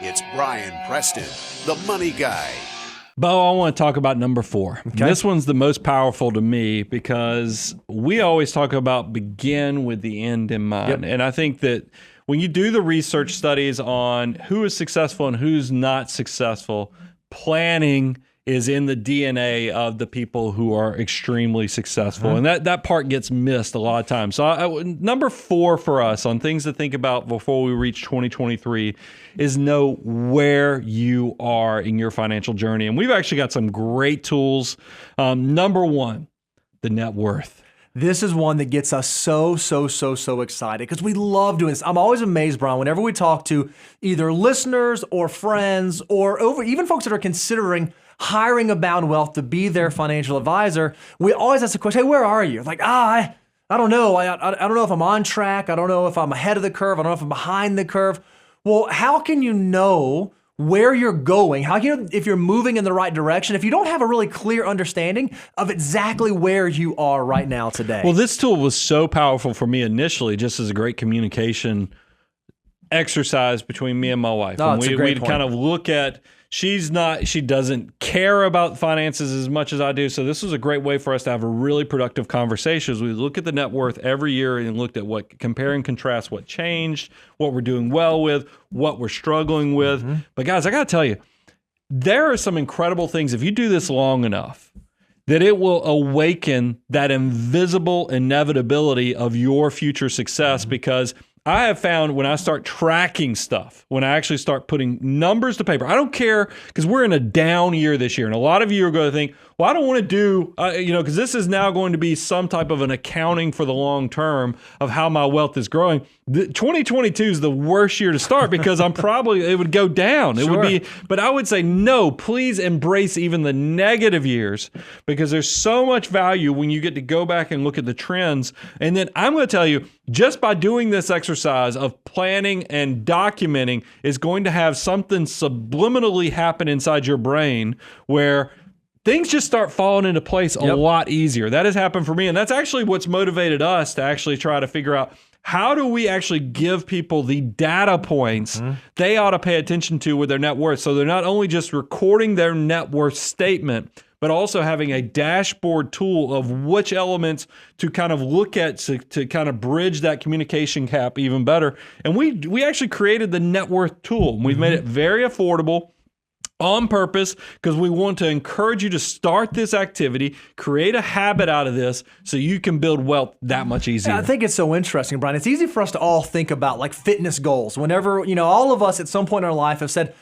It's Brian Preston, the money guy. Bo, I want to talk about number 4. Okay. This one's the most powerful to me because we always talk about begin with the end in mind. Yep. And I think that when you do the research studies on who is successful and who's not successful, planning is in the DNA of the people who are extremely successful. And that part gets missed a lot of times. So number 4 for us on things to think about before we reach 2023 is know where you are in your financial journey. And we've actually got some great tools. Number 1, the net worth. This is one that gets us so excited because we love doing this. I'm always amazed, Brian, whenever we talk to either listeners or friends or even folks that are considering hiring Abound Wealth to be their financial advisor, we always ask the question, hey, where are you? Like, I don't know. I don't know if I'm on track. I don't know if I'm ahead of the curve. I don't know if I'm behind the curve. Well, how can you know where you're going? How can you know if you're moving in the right direction if you don't have a really clear understanding of exactly where you are right now today? Well, this tool was so powerful for me initially, just as a great communication exercise between me and my wife. Oh, and we'd point. kind of look at, she doesn't care about finances as much as I do. So this was a great way for us to have a really productive conversation as we look at the net worth every year and looked at what, compare and contrast what changed, what we're doing well with, what we're struggling with. But guys, I got to tell you, there are some incredible things. If you do this long enough, that it will awaken that invisible inevitability of your future success because I have found when I start tracking stuff, when I actually start putting numbers to paper, I don't care because we're in a down year this year. And a lot of you are going to think, well, I don't want to do, because this is now going to be some type of an accounting for the long term of how my wealth is growing. 2022 is the worst year to start because it would go down. It would be, but I would say, no, please embrace even the negative years because there's so much value when you get to go back and look at the trends. And then I'm going to tell you, just by doing this exercise of planning and documenting is going to have something subliminally happen inside your brain where things just start falling into place a lot easier. That has happened for me. And that's actually what's motivated us to actually try to figure out how do we actually give people the data points they ought to pay attention to with their net worth. So they're not only just recording their net worth statement, but also having a dashboard tool of which elements to kind of look at to kind of bridge that communication gap even better. And we actually created the net worth tool. We've made it very affordable on purpose because we want to encourage you to start this activity, create a habit out of this so you can build wealth that much easier. Yeah, I think it's so interesting, Brian. It's easy for us to all think about like fitness goals. Whenever, all of us at some point in our life have said,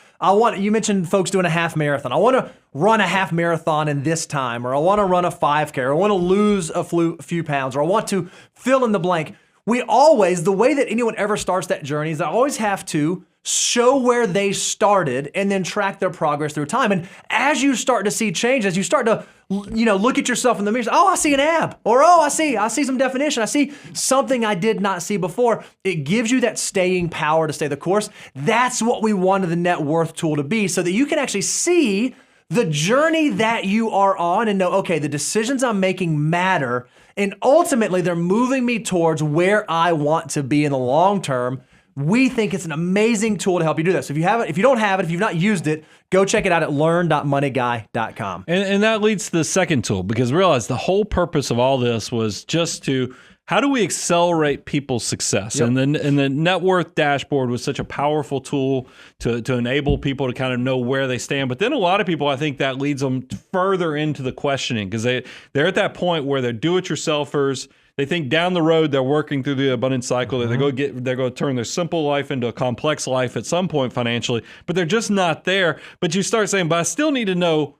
you mentioned folks doing a half marathon. I want to run a half marathon in this time, or I want to run a 5K, or I want to lose a few pounds, or I want to fill in the blank. The way that anyone ever starts that journey is they always have to show where they started and then track their progress through time. And as you start to see change, as you start to, look at yourself in the mirror, I see an ab, or I see some definition. I see something I did not see before. It gives you that staying power to stay the course. That's what we wanted the net worth tool to be, so that you can actually see the journey that you are on and know, okay, the decisions I'm making matter. And ultimately they're moving me towards where I want to be in the long term. We think it's an amazing tool to help you do this. If you don't have it, if you've not used it, go check it out at learn.moneyguy.com. And that leads to the second tool, because realize the whole purpose of all this was just to, how do we accelerate people's success? Yep. And the net worth dashboard was such a powerful tool to enable people to kind of know where they stand. But then a lot of people, I think that leads them further into the questioning, because they're at that point where they're do-it-yourselfers. They think down the road they're working through the abundance cycle, that they're going to turn their simple life into a complex life at some point financially, but they're just not there. But you start saying, but I still need to know,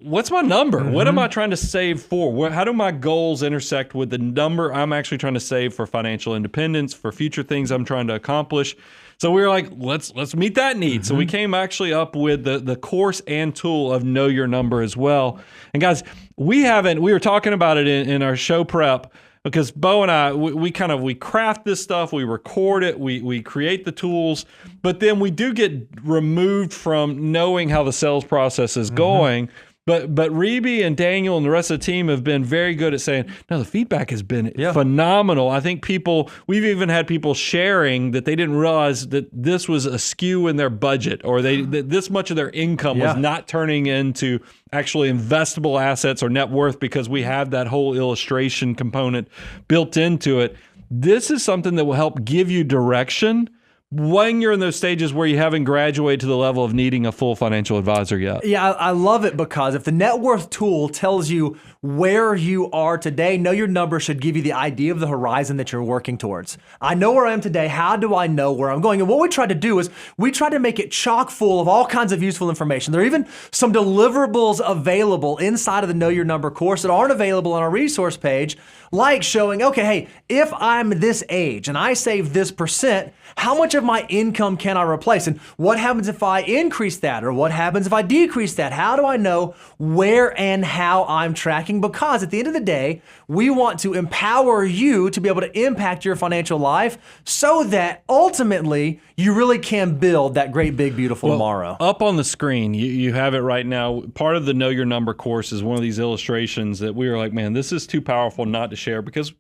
what's my number? What am I trying to save for? How do my goals intersect with the number I'm actually trying to save for financial independence, for future things I'm trying to accomplish? So we were like, let's meet that need. So we came actually up with the course and tool of Know Your Number as well. And guys, we were talking about it in our show prep, because Bo and I, we craft this stuff, we record it, we create the tools, but then we do get removed from knowing how the sales process is going. But Reby and Daniel and the rest of the team have been very good at saying, no, the feedback has been phenomenal. I think we've even had people sharing that they didn't realize that this was a skew in their budget, or that this much of their income was not turning into actually investable assets or net worth, because we have that whole illustration component built into it. This is something that will help give you direction when you're in those stages where you haven't graduated to the level of needing a full financial advisor yet. Yeah, I love it, because if the net worth tool tells you where you are today, Know Your Number should give you the idea of the horizon that you're working towards. I know where I am today. How do I know where I'm going? And what we try to do is we try to make it chock full of all kinds of useful information. There are even some deliverables available inside of the Know Your Number course that aren't available on our resource page, like showing, okay, hey, if I'm this age and I save this percent, how much of my income can I replace? And what happens if I increase that? Or what happens if I decrease that? How do I know where and how I'm tracking? Because at the end of the day, we want to empower you to be able to impact your financial life so that ultimately you really can build that great, big, beautiful tomorrow. Up on the screen, you have it right now. Part of the Know Your Number course is one of these illustrations that we were like, man, this is too powerful not to share, because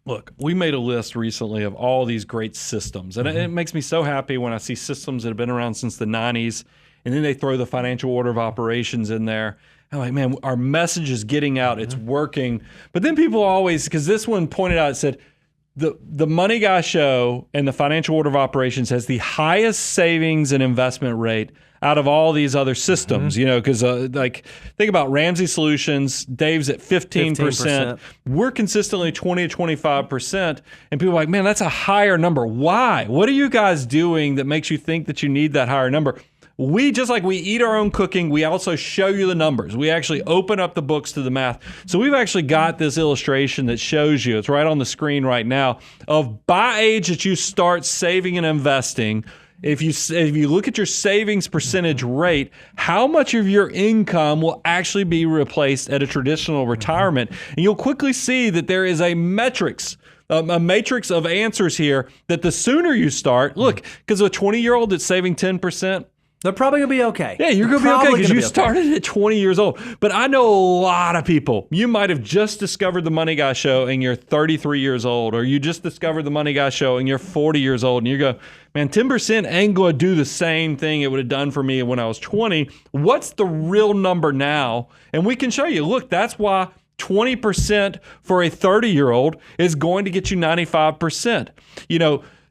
look, we made a list recently of all these great systems, and it makes me so happy when I see systems that have been around since the 90s, and then they throw the financial order of operations in there. I'm like, man, our message is getting out. It's working. But then people always, because this one pointed out, it said, the Money Guy Show and the financial order of operations has the highest savings and investment rate out of all these other systems, because like think about Ramsey Solutions, Dave's at 15%. We're consistently 20 to 25%. And people are like, man, that's a higher number. Why? What are you guys doing that makes you think that you need that higher number? We, just like we eat our own cooking, we also show you the numbers. We actually open up the books to the math. So we've actually got this illustration that shows you, it's right on the screen right now, of by age that you start saving and investing. If you look at your savings percentage rate, how much of your income will actually be replaced at a traditional retirement? And you'll quickly see that there is a matrix of answers here, that the sooner you start, look, because a 20-year-old that's saving 10%, they're probably going to be okay. Yeah, you're going to be okay because you started at 20 years old. But I know a lot of people. You might have just discovered the Money Guy Show and you're 33 years old, or you just discovered the Money Guy Show and you're 40 years old, and you go, man, 10% ain't going to do the same thing it would have done for me when I was 20. What's the real number now? And we can show you, look, that's why 20% for a 30-year-old is going to get you 95%.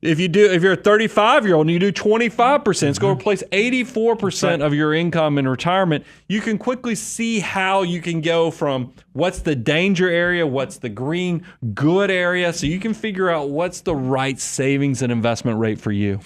If you're a 35-year-old and you do 25%, it's going to replace 84% of your income in retirement. You can quickly see how you can go from what's the danger area, what's the green good area, so you can figure out what's the right savings and investment rate for you.